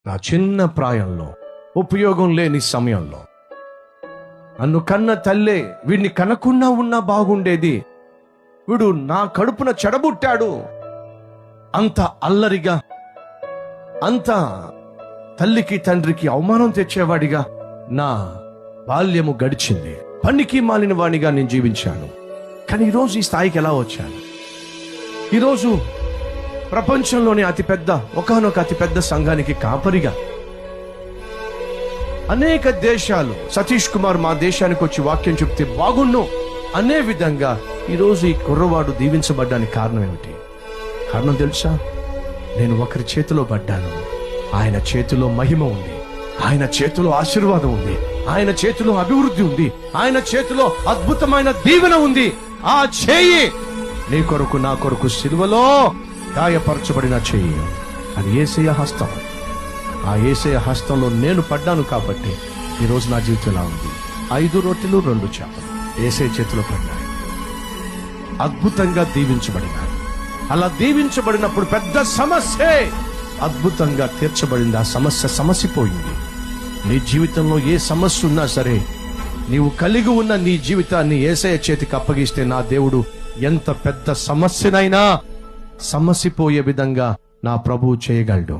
నా చిన్న ప్రాయంలో, ఉపయోగం లేని సమయంలో నన్ను కన్న తల్లే వీడిని కనకుండా ఉన్నా బాగుండేది, వీడు నా కడుపున చెడబుట్టాడు, అంత అల్లరిగా, అంత తల్లికి తండ్రికి అవమానం తెచ్చేవాడిగా నా బాల్యము గడిచింది. పనికి మాలిన వాడిగా నేను జీవించాను. కానీ ఈరోజు ఈ స్థాయికి ఎలా వచ్చాను? ఈరోజు ప్రపంచంలోని ఒకానొక అతిపెద్ద సంఘానికి కాపరిగా, అనేక దేశాలు సతీష్ కుమార్ మా దేశానికి వచ్చి వాక్యం చెప్తే బాగుండు అనే విధంగా ఈరోజు ఈ కుర్రవాడు దీవించబడ్డానికి కారణం ఏమిటి? కారణం తెలుసా? నేను ఒకరి చేతిలో పడ్డాను. ఆయన చేతిలో మహిమ ఉంది, ఆయన చేతిలో ఆశీర్వాదం ఉంది, ఆయన చేతిలో అభివృద్ధి ఉంది, ఆయన చేతిలో అద్భుతమైన దీవెన ఉంది. ఆ చేయి నీ కొరకు నా కొరకు సిలువలో గాయపరచబడిన చెయ్యి, అది యేసయ్య హస్తం. ఆ యేసయ్య హస్తంలో నేను పడ్డాను కాబట్టి ఈరోజు నా జీవితం ఎలా ఉంది? 5 రొట్టెలు 2 చేపలు యేసయ్య చేతిలో పడ్డాయి, అద్భుతంగా దీవించబడినాయి. అలా దీవించబడినప్పుడు పెద్ద సమస్యే అద్భుతంగా తీర్చబడింది. ఆ సమస్య సమసిపోయింది. నీ జీవితంలో ఏ సమస్య ఉన్నా సరే, నీవు కలిగి ఉన్న నీ జీవితాన్ని యేసయ్య చేతికి అప్పగిస్తే నా దేవుడు ఎంత పెద్ద సమస్యనైనా సమసిపోయే విధంగా నా ప్రభువు చేయగలడు.